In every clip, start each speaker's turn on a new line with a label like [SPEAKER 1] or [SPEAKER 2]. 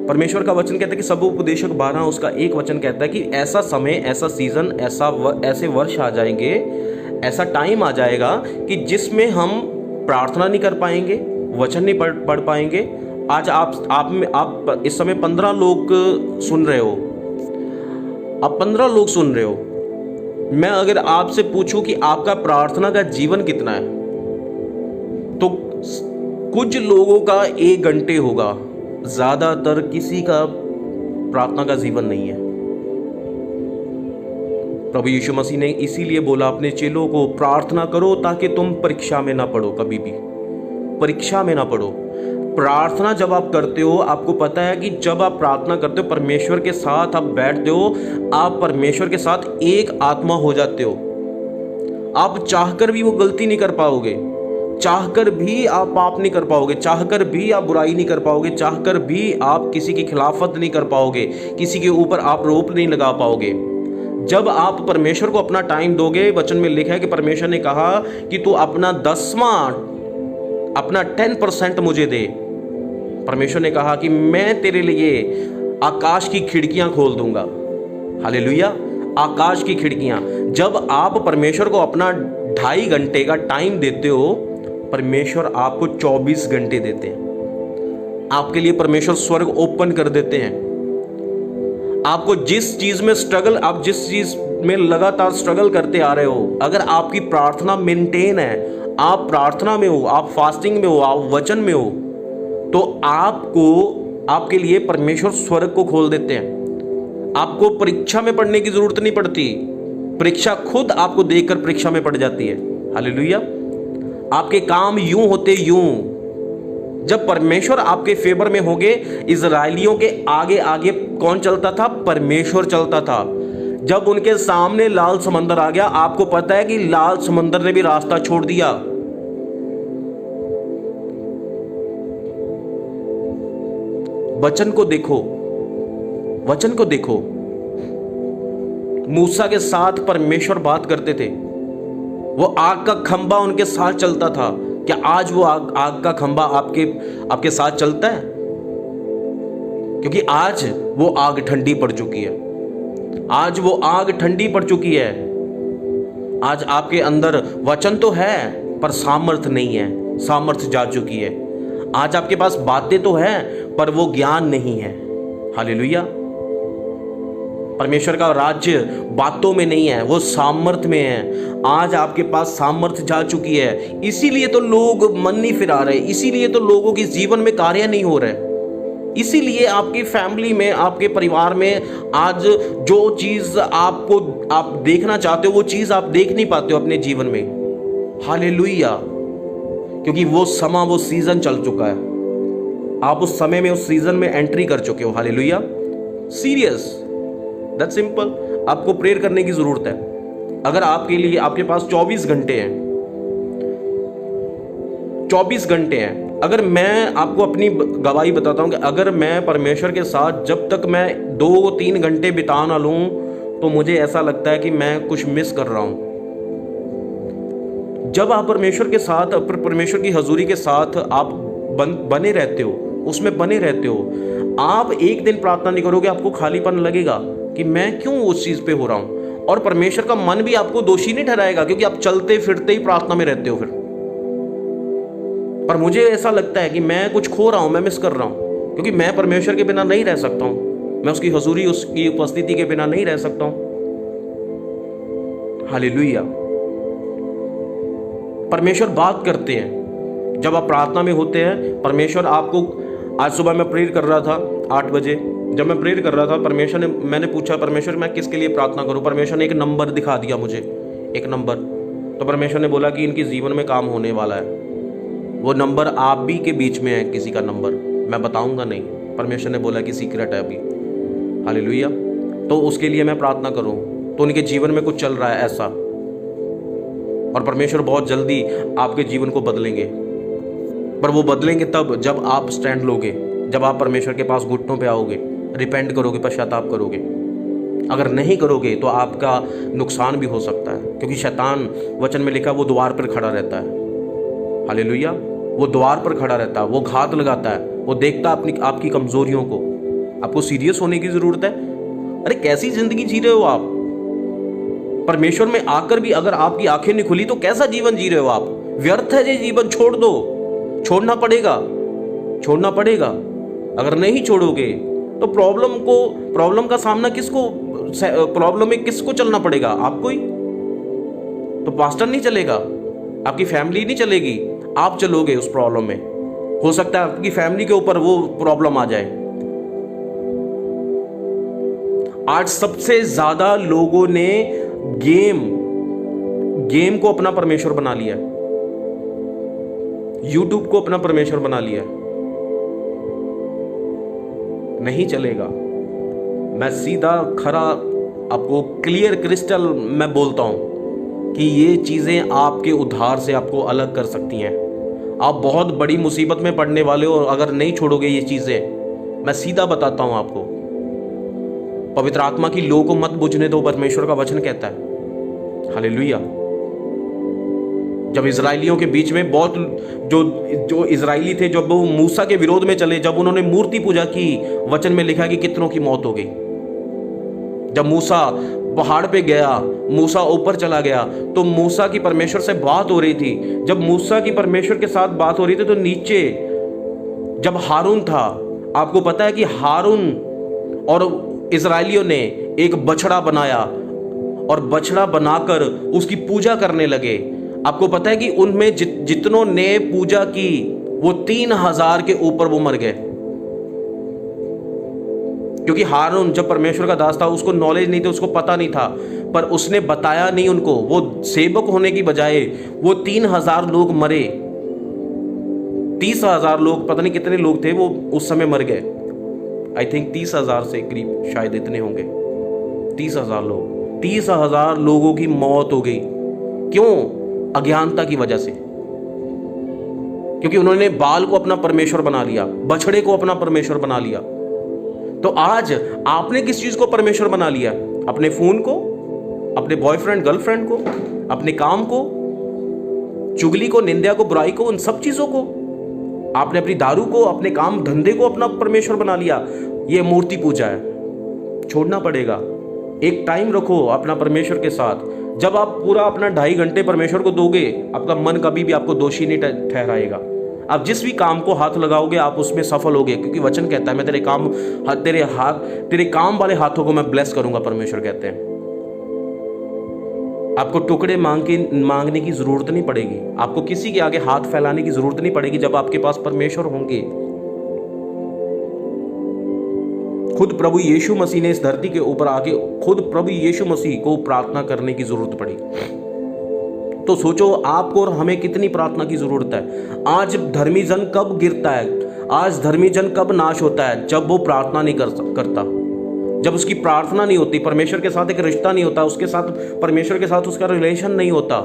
[SPEAKER 1] परमेश्वर का वचन कहता है कि सब उपदेशक 12 उसका एक वचन कहता है कि ऐसा समय, ऐसा सीजन, ऐसे वर्ष आ जाएंगे, ऐसा टाइम आ जाएगा कि जिसमें हम प्रार्थना नहीं कर पाएंगे, वचन नहीं पढ़ पाएंगे। आज आप इस समय 15 लोग सुन रहे हो, आप 15 लोग सुन रहे हो। मैं अगर आपसे पूछूं कि आपका प्रार्थना का जीवन कितना है, तो कुछ लोगों का 1 घंटे होगा, ज्यादातर किसी का प्रार्थना का जीवन नहीं है। प्रभु यीशु मसीह ने इसीलिए बोला अपने चेलों को, प्रार्थना करो ताकि तुम परीक्षा में ना पड़ो, कभी भी परीक्षा में ना पड़ो। प्रार्थना जब आप करते हो, आपको पता है कि जब आप प्रार्थना करते हो, परमेश्वर के साथ आप बैठते हो, आप परमेश्वर के साथ एक आत्मा हो जाते हो। आप चाहकर भी वो गलती नहीं कर पाओगे, चाहकर भी आप पाप नहीं कर पाओगे, चाहकर भी आप बुराई नहीं कर पाओगे, चाहकर भी आप किसी की खिलाफत नहीं कर पाओगे, किसी के ऊपर आप रोप नहीं लगा पाओगे। जब आप परमेश्वर को अपना टाइम दोगे, वचन में लिखा है कि परमेश्वर ने कहा कि तू अपना 10% मुझे दे। परमेश्वर ने कहा कि मैं तेरे लिए आकाश की खिड़कियां खोल दूंगा। हालेलुया, आकाश की खिड़कियां। जब आप परमेश्वर को अपना 2.5 घंटे का टाइम देते हो, परमेश्वर आपको 24 घंटे देते हैं। आपके लिए परमेश्वर स्वर्ग ओपन कर देते हैं। आपको जिस चीज में आप जिस चीज में लगातार स्ट्रगल करते आ रहे हो, अगर आपकी प्रार्थना मेंटेन है, आप प्रार्थना में हो, आप फास्टिंग में हो, आप वचन में हो, तो आपके लिए परमेश्वर स्वर्ग को खोल देते हैं। आपको परीक्षा में पढ़ने की जरूरत नहीं पड़ती, परीक्षा खुद आपको देखकर परीक्षा में पड़ जाती है। हालेलुया। आपके काम यूं होते यूं, जब परमेश्वर आपके फेवर में होंगे। इजराइलियों के आगे आगे कौन चलता था? परमेश्वर चलता था। जब उनके सामने लाल समंदर आ गया, आपको पता है कि लाल समंदर ने भी रास्ता छोड़ दिया। वचन को देखो, वचन को देखो। मूसा के साथ परमेश्वर बात करते थे, वो आग का खंबा उनके साथ चलता था। क्या आज वो आग का खंबा आपके साथ चलता है? क्योंकि आज वो आग ठंडी पड़ चुकी है। आज वो आग ठंडी पड़ चुकी है। आज आपके अंदर वचन तो है पर सामर्थ नहीं है, सामर्थ जा चुकी है। आज आपके पास बातें तो है पर वो ज्ञान नहीं है। हालेलुया। परमेश्वर का राज्य बातों में नहीं है, वो सामर्थ में है। आज आपके पास सामर्थ जा चुकी है, इसीलिए तो लोग मन नहीं फिरा रहे, इसीलिए तो लोगों के जीवन में कार्य नहीं हो रहे, इसीलिए आपकी फैमिली में, आपके परिवार में आज जो चीज आप देखना चाहते हो, वो चीज आप देख नहीं पाते हो अपने जीवन में। हालेलुया। क्योंकि वो समा, वो सीजन चल चुका है। आप उस समय में, उस सीजन में एंट्री कर चुके हो। हालेलुया। Serious, that simple. आपको प्रेयर करने की जरूरत है। अगर आपके पास 24 घंटे हैं, 24 घंटे हैं। अगर मैं आपको अपनी गवाही बताता हूं कि अगर मैं परमेश्वर के साथ जब तक मैं 2-3 घंटे बिता ना लूं, तो मुझे ऐसा लगता है कि मैं कुछ मिस कर रहा हूं। जब आप परमेश्वर के साथ, परमेश्वर की हजूरी के साथ आप बने रहते हो, उसमें बने रहते हो, आप एक दिन प्रार्थना नहीं करोगे, आपको खालीपन लगेगा कि मैं क्यों उस चीज पे हो रहा हूं। और परमेश्वर का मन भी आपको दोषी नहीं ठहराएगा, क्योंकि आप चलते फिरते ही प्रार्थना में रहते हो फिर। पर मुझे ऐसा लगता है कि मैं कुछ खो रहा हूं, मैं मिस कर रहा हूं, क्योंकि मैं परमेश्वर के बिना नहीं रह सकता हूं, मैं उसकी हजूरी, उसकी उपस्थिति के बिना नहीं रह सकता हूं। हालेलुया। परमेश्वर बात करते हैं जब आप प्रार्थना में होते हैं। परमेश्वर आपको, आज सुबह मैं प्रेयर कर रहा था 8 बजे, जब मैं प्रेयर कर रहा था, मैंने पूछा परमेश्वर मैं किसके लिए प्रार्थना करूं। परमेश्वर ने एक नंबर दिखा दिया मुझे, एक नंबर। तो परमेश्वर ने बोला कि इनके जीवन में काम होने वाला है। वो नंबर आप भी के बीच में है, किसी का नंबर मैं बताऊंगा नहीं, परमेश्वर ने बोला कि सीक्रेट है अभी। हालेलुया। तो उसके लिए मैं प्रार्थना करूं, तो उनके जीवन में कुछ चल रहा है ऐसा, और परमेश्वर बहुत जल्दी आपके जीवन को बदलेंगे। पर वो बदलेंगे तब जब आप स्टैंड लोगे, जब आप परमेश्वर के पास घुटनों पे आओगे, रिपेंट करोगे, पश्चाताप करोगे। अगर नहीं करोगे तो आपका नुकसान भी हो सकता है, क्योंकि शैतान, वचन में लिखा, वो द्वार पर खड़ा रहता है। हालेलुया। वो द्वार पर खड़ा रहता है, वो घात लगाता है, वो देखता है आपकी कमजोरियों को। आपको सीरियस होने की जरूरत है। अरे कैसी जिंदगी जी रहे हो आप? परमेश्वर में आकर भी अगर आपकी आंखें नहीं खुली तो कैसा जीवन जी रहे हो आप? व्यर्थ है ये जीवन, छोड़ दो। छोड़ना पड़ेगा, छोड़ना पड़ेगा। अगर नहीं छोड़ोगे तो प्रॉब्लम का सामना प्रॉब्लम में किसको चलना पड़ेगा? आपको ही। तो पास्टर नहीं चलेगा, आपकी फैमिली नहीं चलेगी, आप चलोगे उस प्रॉब्लम में। हो सकता है आपकी फैमिली के ऊपर वो प्रॉब्लम आ जाए। आज सबसे ज्यादा लोगों ने गेम को अपना परमेश्वर बना लिया, यूट्यूब को अपना परमेश्वर बना लिया। नहीं चलेगा। मैं सीधा खरा आपको क्लियर क्रिस्टल मैं बोलता हूं कि ये चीजें आपके उद्धार से आपको अलग कर सकती हैं। आप बहुत बड़ी मुसीबत में पड़ने वाले हो अगर नहीं छोड़ोगे ये चीजें। मैं सीधा बताता हूं आपको, पवित्र आत्मा की लौ को मत बुझने दो, परमेश्वर का वचन कहता है। हालेलुया। जब इजराइलियों के बीच में बहुत जो इजराइली थे, जब वो मूसा के विरोध में चले, जब उन्होंने मूर्ति पूजा की, वचन में लिखा कि कितनों की मौत हो गई। जब मूसा पहाड़ पे गया, मूसा ऊपर चला गया, तो मूसा की परमेश्वर से बात हो रही थी। जब मूसा की परमेश्वर के साथ बात हो रही थी तो नीचे जब हारून था, आपको पता है कि हारून और इजराइलियों ने एक बछड़ा बनाया और बछड़ा बनाकर उसकी पूजा करने लगे। आपको पता है कि उनमें जितनों ने पूजा की वो 3000 के ऊपर वो मर गए। क्योंकि हारून जब परमेश्वर का दास था, उसको नॉलेज नहीं थी, उसको पता नहीं था, पर उसने बताया नहीं उनको। वो सेवक होने की बजाय वो 3000 लोग मरे। 30,000 लोग, पता नहीं कितने लोग थे वो उस समय मर गए। आई थिंक 30,000 से करीब शायद इतने होंगे। 30,000 लोग, 30,000 लोगों की मौत हो गई। क्यों? अज्ञानता की वजह से। क्योंकि उन्होंने बाल को अपना परमेश्वर बना लिया, बछड़े को अपना परमेश्वर बना लिया। तो आज आपने किस चीज को परमेश्वर बना लिया? अपने फोन को, अपने बॉयफ्रेंड गर्लफ्रेंड को, अपने काम को, चुगली को, निंदा को, बुराई को, उन सब चीजों को। आपने अपनी दारू को, अपने काम धंधे को अपना परमेश्वर बना लिया। ये मूर्ति पूजा है। छोड़ना पड़ेगा। एक टाइम रखो अपना परमेश्वर के साथ। जब आप पूरा अपना 2.5 घंटे परमेश्वर को दोगे, आपका मन कभी भी आपको दोषी नहीं ठहराएगा। आप जिस भी काम को हाथ लगाओगे आप उसमें सफल होगे, क्योंकि वचन कहता है मैं तेरे काम वाले हाथों को मैं ब्लेस करूंगा। परमेश्वर कहते हैं आपको टुकड़े मांगने की जरूरत नहीं पड़ेगी, आपको किसी के आगे हाथ फैलाने की जरूरत नहीं पड़ेगी। जब आपके पास परमेश्वर होंगे, खुद प्रभु यीशु मसीह ने इस धरती के ऊपर आके खुद प्रभु यीशु मसीह को प्रार्थना करने की जरूरत पड़ी। तो सोचो आपको और हमें कितनी प्रार्थना की जरूरत है। आज धर्मी जन कब गिरता है, आज धर्मी जन कब नाश होता है? जब वो प्रार्थना नहीं करता, जब उसकी प्रार्थना नहीं होती, परमेश्वर के साथ एक रिश्ता नहीं होता, उसके साथ परमेश्वर के साथ उसका रिलेशन नहीं होता,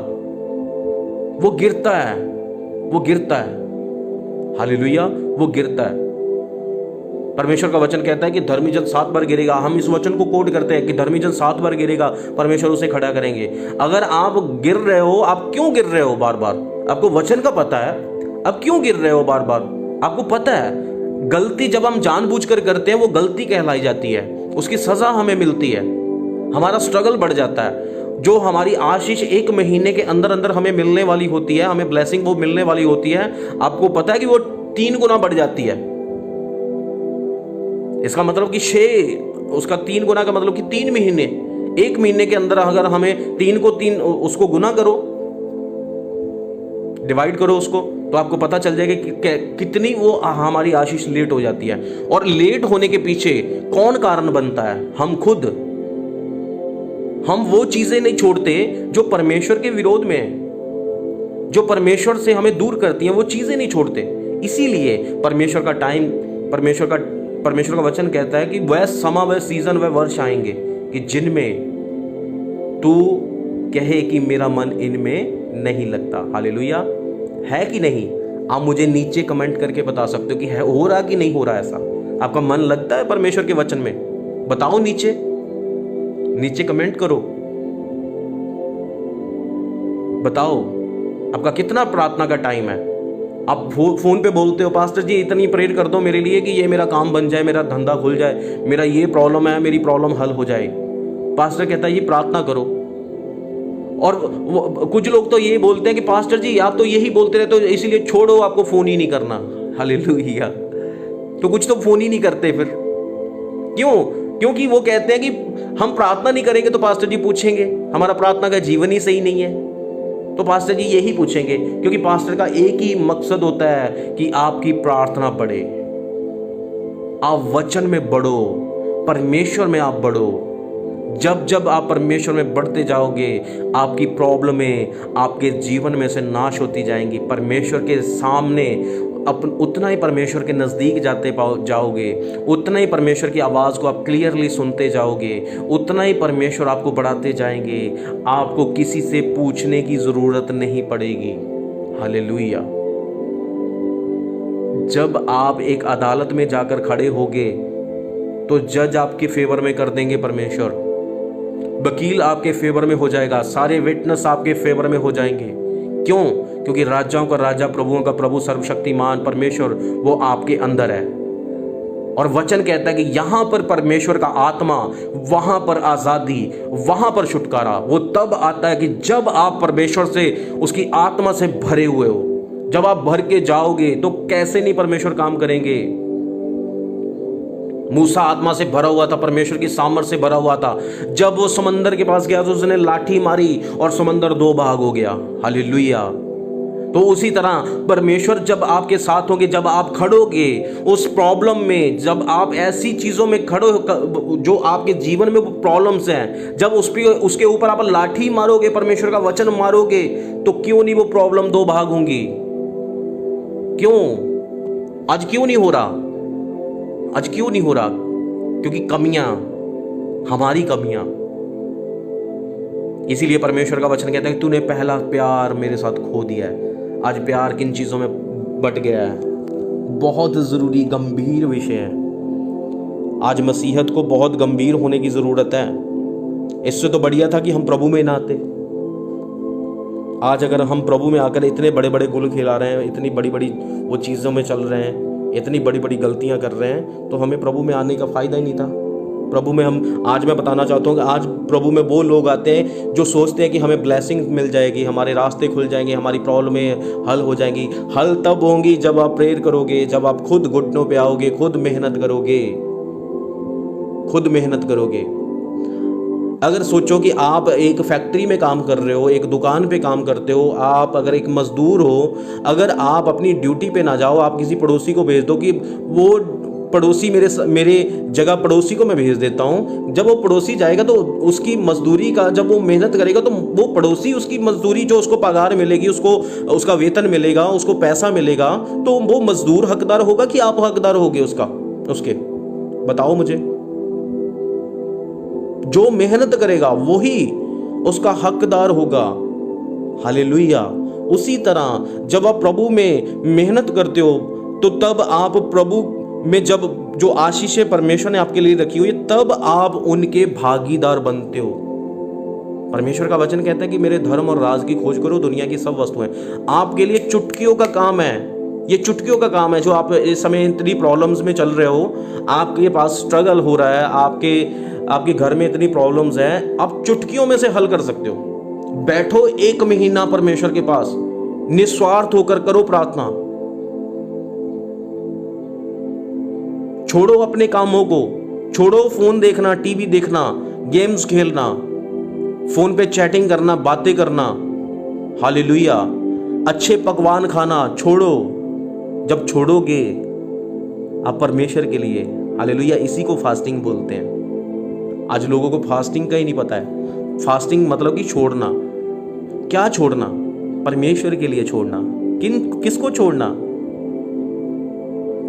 [SPEAKER 1] वो गिरता है, वो गिरता है। हालेलुया, वो गिरता है। परमेश्वर का वचन कहता है कि धर्मी जन 7 बार गिरेगा। हम इस वचन को कोट करते हैं कि धर्मी जन 7 बार गिरेगा, परमेश्वर उसे खड़ा करेंगे। अगर आप गिर रहे हो, आप क्यों गिर रहे हो बार बार? आपको वचन का पता है आप क्यों गिर रहे हो बार बार? आपको पता है गलती जब हम जानबूझकर करते हैं वो गलती कहलाई जाती है, उसकी सजा हमें मिलती है, हमारा स्ट्रगल बढ़ जाता है। जो हमारी आशीष 1 महीने के अंदर अंदर हमें मिलने वाली होती है, हमें ब्लेसिंग वो मिलने वाली होती है, आपको पता है कि वो 3 गुना बढ़ जाती है। इसका मतलब कि 6, उसका 3 गुना का मतलब कि 3 महीने, 1 महीने के अंदर अगर हमें 3 को 3 उसको गुना करो, डिवाइड करो उसको, तो आपको पता चल जाएगा कि कितनी वो हमारी आशीष लेट हो जाती है। और लेट होने के पीछे कौन कारण बनता है? हम खुद। हम वो चीजें नहीं छोड़ते जो परमेश्वर के विरोध में है, जो परमेश्वर से हमें दूर करती हैं, वो चीजें नहीं छोड़ते। इसीलिए परमेश्वर का वचन कहता है कि वह समा, वह सीजन, वह वर्ष आएंगे कि जिनमें तू कहे कि मेरा मन इनमें नहीं लगता। हालेलुया, है कि नहीं? आप मुझे नीचे कमेंट करके बता सकते हो कि है, हो रहा कि नहीं हो रहा ऐसा? आपका मन लगता है परमेश्वर के वचन में? बताओ, नीचे कमेंट करो, बताओ आपका कितना प्रार्थना का टाइम है। आप फोन पे बोलते हो पास्टर जी इतनी प्रेयर कर दो मेरे लिए कि ये मेरा काम बन जाए, मेरा धंधा खुल जाए, मेरा ये प्रॉब्लम है, मेरी प्रॉब्लम हल हो जाए। पास्टर कहता है ये प्रार्थना करो। और कुछ लोग तो ये बोलते हैं कि पास्टर जी आप तो यही बोलते रहते हो इसीलिए छोड़ो, आपको फोन ही नहीं करना। हालेलुया। तो कुछ तो फोन ही नहीं करते फिर क्यों? क्योंकि वो कहते हैं कि हम प्रार्थना नहीं करेंगे तो पास्टर जी पूछेंगे, हमारा प्रार्थना का जीवन ही सही नहीं है तो पास्टर जी यही पूछेंगे। क्योंकि पास्टर का एक ही मकसद होता है कि आपकी प्रार्थना बढ़े, आप वचन में बढ़ो, परमेश्वर में आप बढ़ो। जब जब आप परमेश्वर में बढ़ते जाओगे आपकी प्रॉब्लमें आपके जीवन में से नाश होती जाएंगी। परमेश्वर के सामने उतना ही परमेश्वर के नज़दीक जाते जाओगे, उतना ही परमेश्वर की आवाज़ को आप क्लियरली सुनते जाओगे, उतना ही परमेश्वर आपको बढ़ाते जाएंगे। आपको किसी से पूछने की ज़रूरत नहीं पड़ेगी। हालेलुया। जब आप एक अदालत में जाकर खड़े होगे तो जज आपके फेवर में कर देंगे परमेश्वर, वकील आपके फेवर में हो जाएगा, सारे विटनेस आपके फेवर में हो जाएंगे। क्यों? क्योंकि राजाओं का राजा, प्रभुओं का प्रभु, सर्वशक्तिमान परमेश्वर वो आपके अंदर है। और वचन कहता है कि यहां पर परमेश्वर का आत्मा, वहां पर आजादी, वहां पर छुटकारा वो तब आता है कि जब आप परमेश्वर से, उसकी आत्मा से भरे हुए हो। जब आप भर के जाओगे तो कैसे नहीं परमेश्वर काम करेंगे। मूसा आत्मा से भरा हुआ था, परमेश्वर की सामर्थ से भरा हुआ था। जब वो समंदर के पास गया तो उसने लाठी मारी और समंदर 2 भाग हो गया। हालेलुया। तो उसी तरह परमेश्वर जब आपके साथ होंगे, जब आप खड़ोगे उस प्रॉब्लम में, जब आप ऐसी चीजों में खड़ो जो आपके जीवन में प्रॉब्लम्स हैं, जब उसके ऊपर आप लाठी मारोगे, परमेश्वर का वचन मारोगे, तो क्यों नहीं वो प्रॉब्लम 2 भाग होंगी? क्यों? आज क्यों नहीं हो रहा? आज क्यों नहीं हो रहा? क्योंकि कमियां, हमारी कमियां। इसीलिए परमेश्वर का वचन कहता है कि तूने पहला प्यार मेरे साथ खो दिया है। आज प्यार किन चीजों में बट गया है? बहुत जरूरी गंभीर विषय है। आज मसीहत को बहुत गंभीर होने की जरूरत है। इससे तो बढ़िया था कि हम प्रभु में ना आते। आज अगर हम प्रभु में आकर इतने बड़े बड़े गुल खिला रहे हैं, इतनी बड़ी बड़ी वो चीज़ों में चल रहे हैं, इतनी बड़ी बड़ी गलतियां कर रहे हैं, तो हमें प्रभु में आने का फ़ायदा ही नहीं था। प्रभु में हम, आज मैं बताना चाहता हूँ कि आज प्रभु में वो लोग आते हैं जो सोचते हैं कि हमें ब्लेसिंग मिल जाएगी, हमारे रास्ते खुल जाएंगे, हमारी प्रॉब्लमें हल हो जाएंगी। हल तब होंगी जब आप प्रेयर करोगे, जब आप खुद घुटनों पे आओगे, खुद मेहनत करोगे, खुद मेहनत करोगे। अगर सोचो कि आप एक फैक्ट्री में काम कर रहे हो, एक दुकान पे काम करते हो, आप अगर एक मजदूर हो, अगर आप अपनी ड्यूटी पे ना जाओ, आप किसी पड़ोसी को भेज दो कि वो पड़ोसी मेरे जगह पड़ोसी को मैं भेज देता हूँ। जब वो पड़ोसी जाएगा तो उसकी मजदूरी का, जब वो मेहनत करेगा तो वो पड़ोसी उसकी मजदूरी, जो उसको पगार मिलेगी, उसको उसका वेतन मिलेगा, उसको पैसा मिलेगा, तो वो मजदूर हकदार होगा कि आप हकदार होगे उसके? बताओ मुझे। जो मेहनत करेगा वही उसका हकदार होगा। हालेलुया। उसी तरह जब आप प्रभु में मेहनत करते हो तो तब आप प्रभु में, जब जो आशीषें परमेश्वर ने आपके लिए रखी हुई है, तब आप उनके भागीदार बनते हो। परमेश्वर का वचन कहता है कि मेरे धर्म और राज की खोज करो, दुनिया की सब वस्तुएं। आपके लिए चुटकियों का काम है, ये चुटकियों का काम है। जो आप इस समय इतनी प्रॉब्लम्स में चल रहे हो, आपके पास स्ट्रगल हो रहा है, आपके घर में इतनी प्रॉब्लम्स हैं, आप चुटकियों में से हल कर सकते हो। बैठो 1 महीना परमेश्वर के पास, निस्वार्थ होकर करो प्रार्थना। छोड़ो अपने कामों को, छोड़ो फोन देखना, टीवी देखना, गेम्स खेलना, फोन पे चैटिंग करना, बातें करना। हालेलुया। अच्छे पकवान खाना छोड़ो। जब छोड़ोगे आप परमेश्वर के लिए, हालेलुया, इसी को फास्टिंग बोलते हैं। आज लोगों को फास्टिंग का ही नहीं पता है। फास्टिंग मतलब कि छोड़ना। क्या छोड़ना? परमेश्वर के लिए छोड़ना। किसको छोड़ना?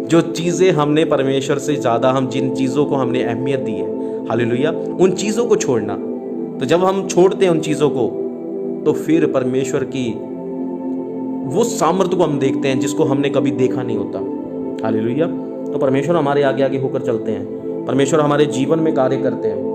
[SPEAKER 1] जो चीजें हमने परमेश्वर से ज्यादा, हम जिन चीजों को हमने अहमियत दी है, हालेलुया, उन चीजों को छोड़ना। तो जब हम छोड़ते हैं उन चीजों को, तो फिर परमेश्वर की वो सामर्थ्य को हम देखते हैं जिसको हमने कभी देखा नहीं होता। हालेलुया। तो परमेश्वर हमारे आगे आगे होकर चलते हैं, परमेश्वर हमारे जीवन में कार्य करते हैं।